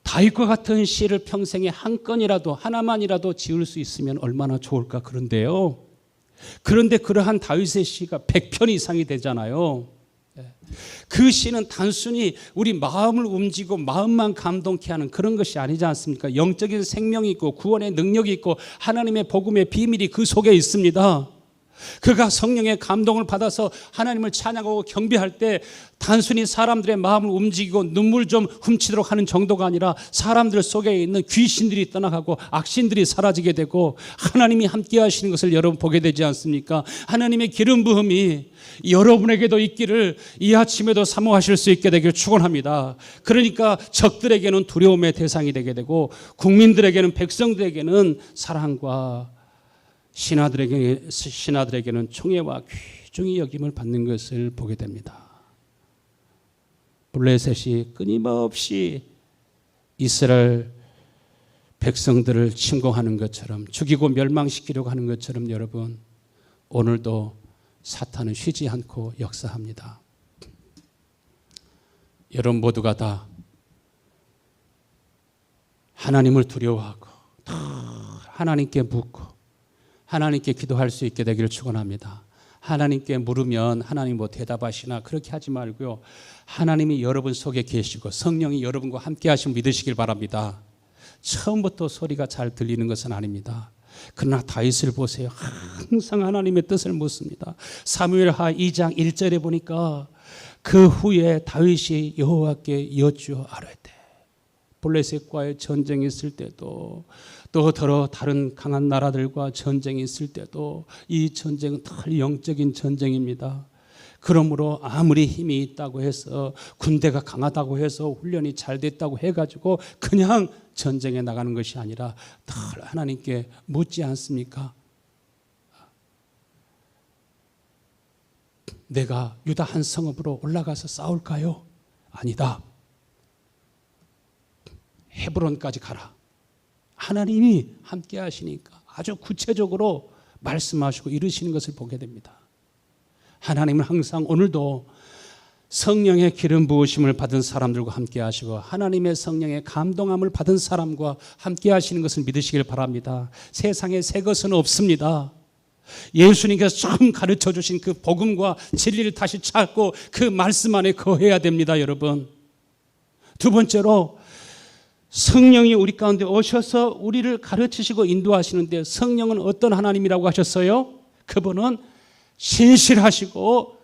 Speaker 1: 다윗과 같은 시를 평생에 한 건이라도 하나만이라도 지을 수 있으면 얼마나 좋을까 그런데요. 그런데 그러한 다윗의 시가 100편 이상이 되잖아요. 그 시는 단순히 우리 마음을 움직이고 마음만 감동케 하는 그런 것이 아니지 않습니까? 영적인 생명이 있고 구원의 능력이 있고 하나님의 복음의 비밀이 그 속에 있습니다. 그가 성령의 감동을 받아서 하나님을 찬양하고 경배할 때 단순히 사람들의 마음을 움직이고 눈물 좀 훔치도록 하는 정도가 아니라 사람들 속에 있는 귀신들이 떠나가고 악신들이 사라지게 되고 하나님이 함께 하시는 것을 여러분 보게 되지 않습니까? 하나님의 기름 부음이 여러분에게도 있기를 이 아침에도 사모하실 수 있게 되길 축원합니다. 그러니까 적들에게는 두려움의 대상이 되게 되고 국민들에게는, 백성들에게는 사랑과, 신하들에게는 총애와 귀중히 여김을 받는 것을 보게 됩니다. 블레셋이 끊임없이 이스라엘 백성들을 침공하는 것처럼, 죽이고 멸망시키려고 하는 것처럼 여러분, 오늘도 사탄은 쉬지 않고 역사합니다. 여러분 모두가 다 하나님을 두려워하고 다 하나님께 묻고 하나님께 기도할 수 있게 되기를 축원합니다. 하나님께 물으면 하나님 뭐 대답하시나 그렇게 하지 말고요, 하나님이 여러분 속에 계시고 성령이 여러분과 함께 하시면 믿으시길 바랍니다. 처음부터 소리가 잘 들리는 것은 아닙니다. 그러나 다윗을 보세요. 항상 하나님의 뜻을 묻습니다. 사무엘하 2장 1절에 보니까 그 후에 다윗이 여호와께 여쭈어 아뢰되, 블레셋과의 전쟁이 있을 때도, 또 다른 강한 나라들과 전쟁이 있을 때도 이 전쟁은 다 영적인 전쟁입니다. 그러므로 아무리 힘이 있다고 해서, 군대가 강하다고 해서, 훈련이 잘 됐다고 해가지고 그냥 전쟁에 나가는 것이 아니라 다 하나님께 묻지 않습니까? 내가 유다 한 성읍으로 올라가서 싸울까요? 아니다. 헤브론까지 가라. 하나님이 함께 하시니까 아주 구체적으로 말씀하시고 이루시는 것을 보게 됩니다. 하나님은 항상 오늘도 성령의 기름 부으심을 받은 사람들과 함께 하시고 하나님의 성령의 감동함을 받은 사람과 함께 하시는 것을 믿으시길 바랍니다. 세상에 새 것은 없습니다. 예수님께서 처음 가르쳐 주신 그 복음과 진리를 다시 찾고 그 말씀 안에 거해야 됩니다, 여러분. 두 번째로, 성령이 우리 가운데 오셔서 우리를 가르치시고 인도하시는데, 성령은 어떤 하나님이라고 하셨어요? 그분은 신실하시고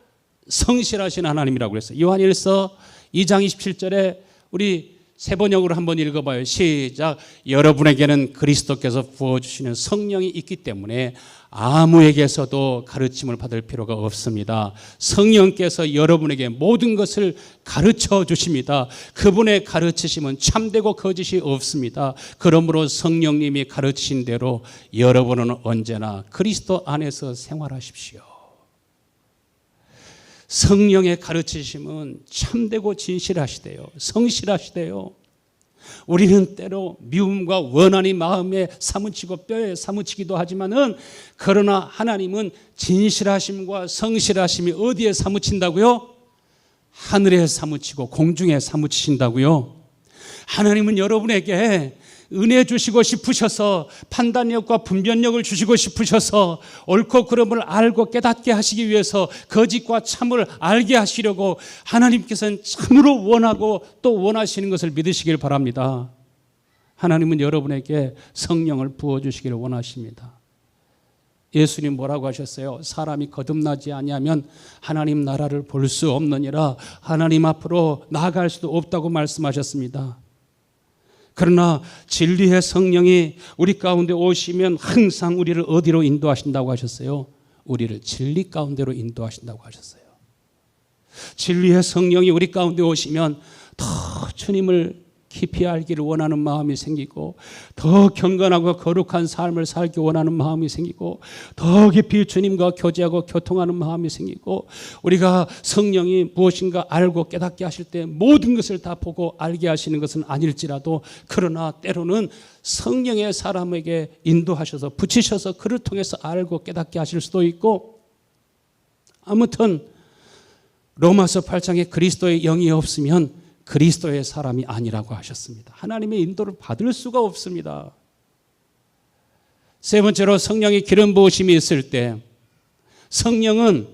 Speaker 1: 성실하신 하나님이라고 그랬어요. 요한일서 2장 27절에 우리 세 번역으로 한번 읽어봐요. 시작. 여러분에게는 그리스도께서 부어주시는 성령이 있기 때문에 아무에게서도 가르침을 받을 필요가 없습니다. 성령께서 여러분에게 모든 것을 가르쳐 주십니다. 그분의 가르치심은 참되고 거짓이 없습니다. 그러므로 성령님이 가르치신 대로 여러분은 언제나 그리스도 안에서 생활하십시오. 성령의 가르치심은 참되고 진실하시대요. 성실하시대요. 우리는 때로 미움과 원한이 마음에 사무치고 뼈에 사무치기도 하지만은, 그러나 하나님은 진실하심과 성실하심이 어디에 사무친다고요? 하늘에 사무치고 공중에 사무치신다고요. 하나님은 여러분에게 은혜 주시고 싶으셔서, 판단력과 분별력을 주시고 싶으셔서, 옳고 그름을 알고 깨닫게 하시기 위해서 거짓과 참을 알게 하시려고 하나님께서는 참으로 원하고 또 원하시는 것을 믿으시길 바랍니다. 하나님은 여러분에게 성령을 부어주시기를 원하십니다. 예수님 뭐라고 하셨어요? 사람이 거듭나지 아니하면 하나님 나라를 볼 수 없느니라. 하나님 앞으로 나아갈 수도 없다고 말씀하셨습니다. 그러나 진리의 성령이 우리 가운데 오시면 항상 우리를 어디로 인도하신다고 하셨어요? 우리를 진리 가운데로 인도하신다고 하셨어요. 진리의 성령이 우리 가운데 오시면 더 주님을 깊이 알기를 원하는 마음이 생기고, 더 경건하고 거룩한 삶을 살기 원하는 마음이 생기고, 더 깊이 주님과 교제하고 교통하는 마음이 생기고, 우리가 성령이 무엇인가 알고 깨닫게 하실 때 모든 것을 다 보고 알게 하시는 것은 아닐지라도, 그러나 때로는 성령의 사람에게 인도하셔서 붙이셔서 그를 통해서 알고 깨닫게 하실 수도 있고, 아무튼 로마서 8장에 그리스도의 영이 없으면 그리스도의 사람이 아니라고 하셨습니다. 하나님의 인도를 받을 수가 없습니다. 세 번째로, 성령의 기름 부으심이 있을 때 성령은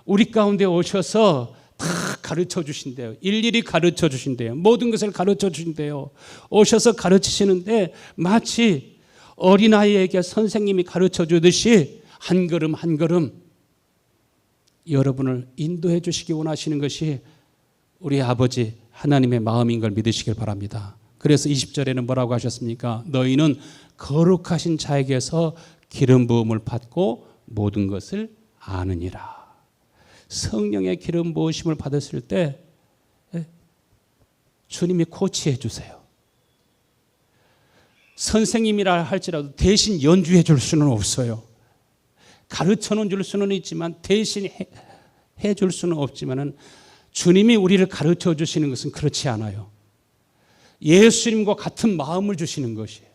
Speaker 1: 우리 가운데 오셔서 다 가르쳐 주신대요. 일일이 가르쳐 주신대요. 모든 것을 가르쳐 주신대요. 오셔서 가르치시는데 마치 어린아이에게 선생님이 가르쳐 주듯이 한 걸음 한 걸음 여러분을 인도해 주시기 원하시는 것이 우리 아버지 하나님의 마음인 걸 믿으시길 바랍니다. 그래서 20절에는 뭐라고 하셨습니까? 너희는 거룩하신 자에게서 기름 부음을 받고 모든 것을 아느니라. 성령의 기름 부으심을 받았을 때 주님이 코치해 주세요. 선생님이라 할지라도 대신 연주해 줄 수는 없어요. 가르쳐 줄 수는 있지만 대신 해 줄 수는 없지만은 주님이 우리를 가르쳐 주시는 것은 그렇지 않아요. 예수님과 같은 마음을 주시는 것이에요.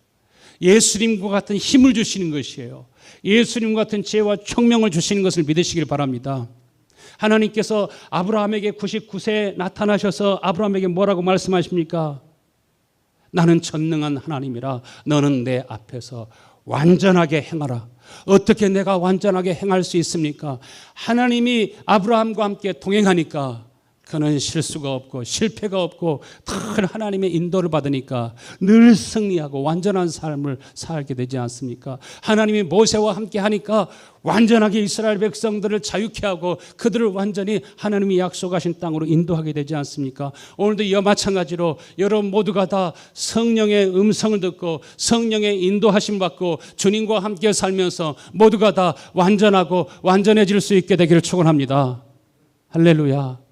Speaker 1: 예수님과 같은 힘을 주시는 것이에요. 예수님과 같은 지혜와 총명을 주시는 것을 믿으시길 바랍니다. 하나님께서 아브라함에게 99세에 나타나셔서 아브라함에게 뭐라고 말씀하십니까? 나는 전능한 하나님이라 너는 내 앞에서 완전하게 행하라. 어떻게 내가 완전하게 행할 수 있습니까? 하나님이 아브라함과 함께 동행하니까 그는 실수가 없고 실패가 없고 늘 하나님의 인도를 받으니까 늘 승리하고 완전한 삶을 살게 되지 않습니까? 하나님이 모세와 함께 하니까 완전하게 이스라엘 백성들을 자유케 하고 그들을 완전히 하나님이 약속하신 땅으로 인도하게 되지 않습니까? 오늘도 이와 마찬가지로 여러분 모두가 다 성령의 음성을 듣고 성령의 인도하심 받고 주님과 함께 살면서 모두가 다 완전하고 완전해질 수 있게 되기를 축원합니다. 할렐루야.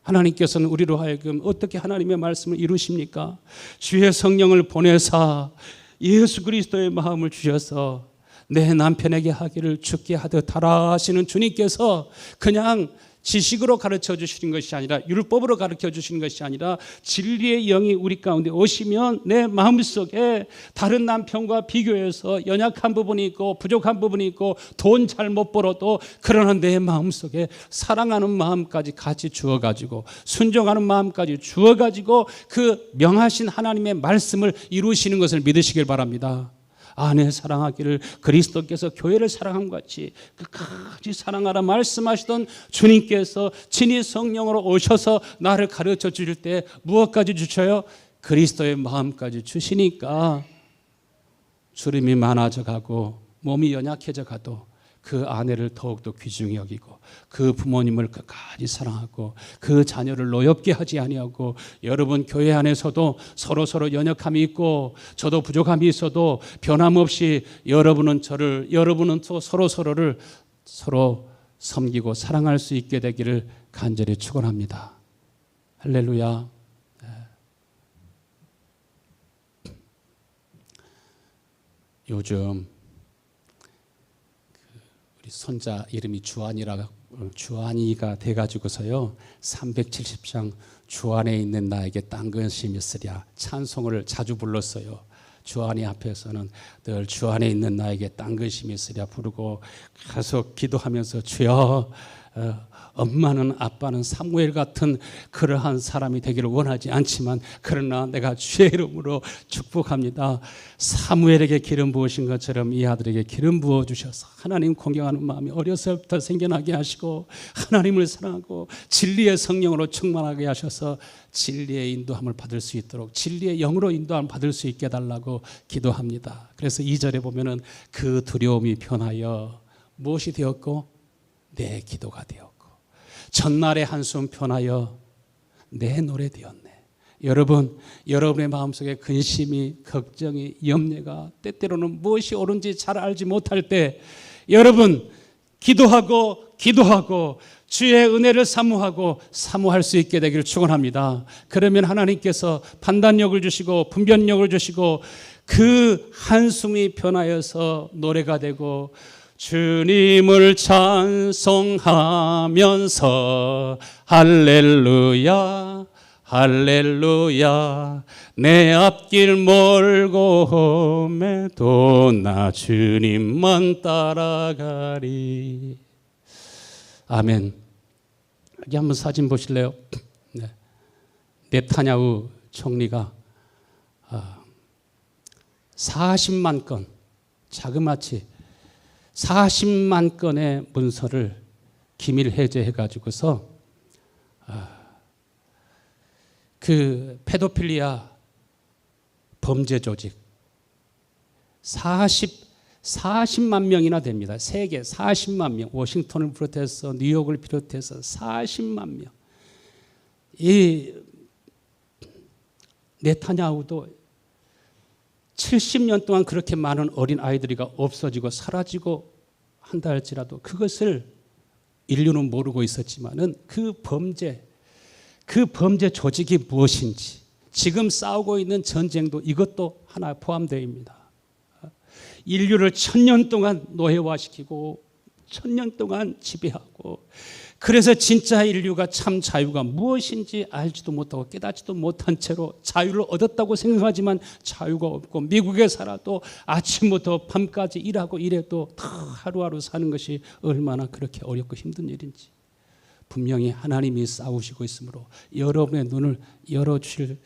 Speaker 1: 하나님께서는 우리로 하여금 어떻게 하나님의 말씀을 이루십니까? 주의 성령을 보내사 예수 그리스도의 마음을 주셔서 내 남편에게 하기를 죽게 하듯 하라 하시는 주님께서 그냥 지식으로 가르쳐 주시는 것이 아니라 율법으로 가르쳐 주시는 것이 아니라 진리의 영이 우리 가운데 오시면 내 마음속에 다른 남편과 비교해서 연약한 부분이 있고 부족한 부분이 있고 돈 잘 못 벌어도 그러나 내 마음속에 사랑하는 마음까지 같이 주어가지고 순종하는 마음까지 주어가지고 그 명하신 하나님의 말씀을 이루시는 것을 믿으시길 바랍니다. 아내 사랑하기를 그리스도께서 교회를 사랑함 같이 끝까지 사랑하라 말씀하시던 주님께서 친히 성령으로 오셔서 나를 가르쳐 주실 때 무엇까지 주셔요? 그리스도의 마음까지 주시니까 주름이 많아져 가고 몸이 연약해져 가도 그 아내를 더욱더 귀중히 여기고 그 부모님을 끝까지 사랑하고 그 자녀를 노엽게 하지 아니하고 여러분 교회 안에서도 서로 연약함이 있고 저도 부족함이 있어도 변함없이 여러분은 또 서로를 섬기고 사랑할 수 있게 되기를 간절히 축원합니다. 할렐루야. 요즘 우리 손자 이름이 주한이가 돼가지고서요 370장 주 안에 있는 나에게 딴 것이 있으랴 찬송을 자주 불렀어요. 주한이 앞에서는 늘 주 안에 있는 나에게 딴 것이 있으랴 부르고 계속 기도하면서 주여 엄마는 아빠는 사무엘 같은 그러한 사람이 되기를 원하지 않지만 그러나 내가 주의 이름으로 축복합니다. 사무엘에게 기름 부으신 것처럼 이 아들에게 기름 부어주셔서 하나님 공경하는 마음이 어려서부터 생겨나게 하시고 하나님을 사랑하고 진리의 성령으로 충만하게 하셔서 진리의 인도함을 받을 수 있도록 진리의 영으로 인도함을 받을 수 있게 해달라고 기도합니다. 그래서 2절에 보면은 그 두려움이 변하여 무엇이 되었고 내 기도가 되었고 전날의 한숨 편하여 내 노래 되었네. 여러분, 여러분의 마음속에 근심이 걱정이 염려가 때때로는 무엇이 옳은지 잘 알지 못할 때 여러분 기도하고 주의 은혜를 사모할 수 있게 되기를 축원합니다. 그러면 하나님께서 판단력을 주시고 분별력을 주시고 그 한숨이 변하여서 노래가 되고 주님을 찬송하면서 할렐루야 할렐루야 내 앞길 멀고 험해도 나 주님만 따라가리. 아멘. 여기 한번 사진 보실래요? 네. 네타냐후 총리가 40만 건 자그마치 40만 건의 문서를 기밀 해제해가지고서 그 페도필리아 범죄 조직 40만 명이나 됩니다. 세계 40만 명. 워싱턴을 비롯해서 뉴욕을 비롯해서 40만 명. 이 네타냐후도 70년 동안 그렇게 많은 어린 아이들이 없어지고 사라지고 한다 할지라도 그것을 인류는 모르고 있었지만은 그 범죄 조직이 무엇인지, 지금 싸우고 있는 전쟁도 이것도 하나 포함되어입니다. 인류를 1000년 동안 노예화시키고 1000년 동안 지배하고, 그래서 진짜 인류가 참 자유가 무엇인지 알지도 못하고 깨닫지도 못한 채로 자유를 얻었다고 생각하지만 자유가 없고, 미국에 살아도 아침부터 밤까지 일하고 일해도 다 하루하루 사는 것이 얼마나 그렇게 어렵고 힘든 일인지 분명히 하나님이 싸우시고 있으므로 여러분의 눈을 열어주실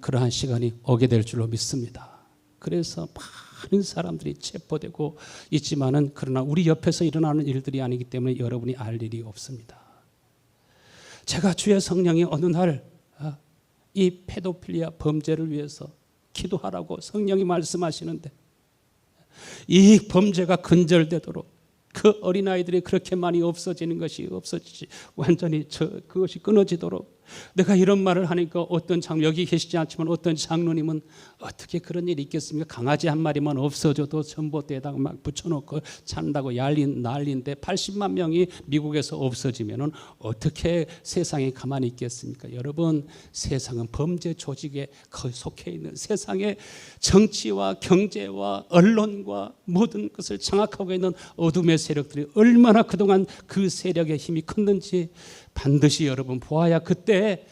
Speaker 1: 그러한 시간이 오게 될 줄로 믿습니다. 그래서 많은 사람들이 체포되고 있지만은, 그러나 우리 옆에서 일어나는 일들이 아니기 때문에 여러분이 알 일이 없습니다. 제가 주의 성령이 어느 날 이 페도필리아 범죄를 위해서 기도하라고 성령이 말씀하시는데, 이 범죄가 근절되도록 그 어린아이들이 그렇게 많이 없어지는 것이 없어지지, 완전히 그것이 끊어지도록 내가 이런 말을 하니까 여기 계시지 않지만 어떤 장로님은 어떻게 그런 일이 있겠습니까? 강아지 한 마리만 없어져도 전봇대에다가 막 붙여놓고 찬다고 난리인데 80만 명이 미국에서 없어지면 어떻게 세상이 가만히 있겠습니까? 여러분, 세상은 범죄 조직에 속해 있는, 세상의 정치와 경제와 언론과 모든 것을 장악하고 있는 어둠의 세력들이 얼마나 그동안 그 세력의 힘이 컸는지 반드시 여러분 보아야 그때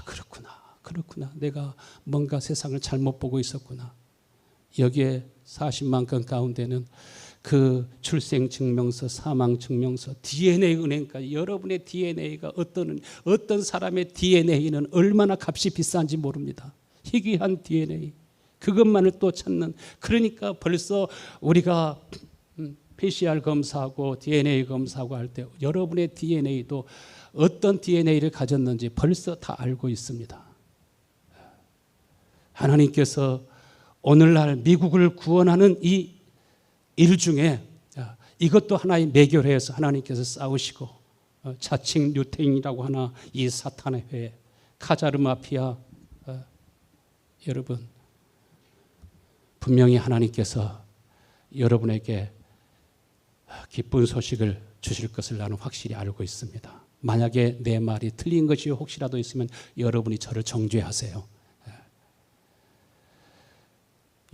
Speaker 1: 그렇구나 내가 뭔가 세상을 잘못 보고 있었구나. 여기에 40만 건 가운데는 그 출생증명서, 사망증명서, DNA 은행까지, 여러분의 DNA가 어떤 사람의 DNA는 얼마나 값이 비싼지 모릅니다. 희귀한 DNA, 그것만을 또 찾는, 그러니까 벌써 우리가 PCR 검사하고 DNA 검사하고 할 때 여러분의 DNA도 어떤 DNA를 가졌는지 벌써 다 알고 있습니다. 하나님께서 오늘날 미국을 구원하는 이 일 중에 이것도 하나의 매결해서 하나님께서 싸우시고, 자칭 뉴테인이라고 하나 이 사탄의 회, 카자르 마피아, 여러분 분명히 하나님께서 여러분에게 기쁜 소식을 주실 것을 나는 확실히 알고 있습니다. 만약에 내 말이 틀린 것이 혹시라도 있으면 여러분이 저를 정죄하세요.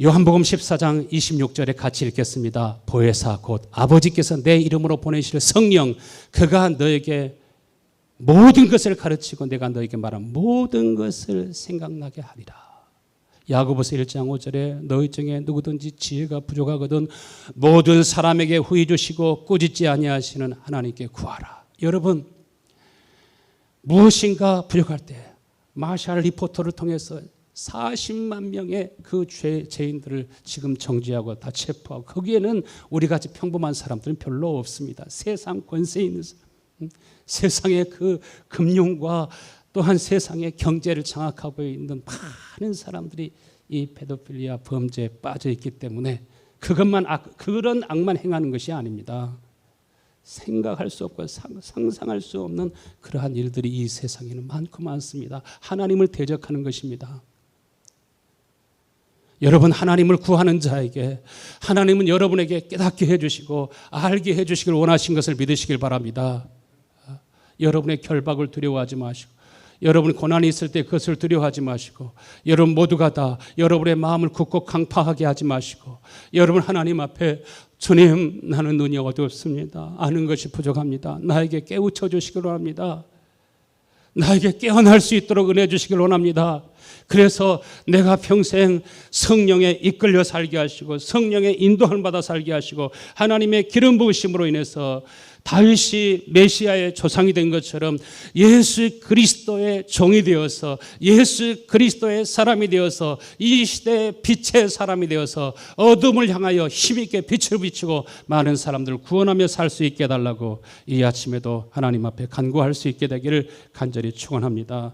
Speaker 1: 요한복음 14장 26절에 같이 읽겠습니다. 보혜사 곧 아버지께서 내 이름으로 보내실 성령, 그가 너에게 모든 것을 가르치고 내가 너에게 말한 모든 것을 생각나게 하리라. 야고보서 1장 5절에 너희 중에 누구든지 지혜가 부족하거든 모든 사람에게 후히 주시고 꾸짖지 아니하시는 하나님께 구하라. 여러분, 무엇인가 부족할 때 마샬 리포터를 통해서 40만 명의 그 죄인들을 지금 정죄하고 다 체포하고, 거기에는 우리같이 평범한 사람들은 별로 없습니다. 세상 권세 있는 사람, 세상의 그 금융과 또한 세상의 경제를 장악하고 있는 많은 사람들이 이 페도필리아 범죄에 빠져 있기 때문에 그런 악만 행하는 것이 아닙니다. 생각할 수 없고 상상할 수 없는 그러한 일들이 이 세상에는 많습니다. 하나님을 대적하는 것입니다. 여러분, 하나님을 구하는 자에게 하나님은 여러분에게 깨닫게 해주시고 알게 해주시길 원하신 것을 믿으시길 바랍니다. 여러분의 결박을 두려워하지 마시고, 여러분 고난이 있을 때 그것을 두려워하지 마시고, 여러분 모두가 다 여러분의 마음을 굳고 강팍하게 하지 마시고, 여러분 하나님 앞에 주님, 나는 눈이 어둡습니다. 아는 것이 부족합니다. 나에게 깨우쳐 주시길 원합니다. 나에게 깨어날 수 있도록 은혜 주시길 원합니다. 그래서 내가 평생 성령에 이끌려 살게 하시고 성령의 인도함을 받아 살게 하시고 하나님의 기름 부으심으로 인해서 다윗이 메시아의 조상이 된 것처럼 예수 그리스도의 종이 되어서 예수 그리스도의 사람이 되어서 이 시대의 빛의 사람이 되어서 어둠을 향하여 힘있게 빛을 비추고 많은 사람들을 구원하며 살 수 있게 해달라고 이 아침에도 하나님 앞에 간구할 수 있게 되기를 간절히 축원합니다.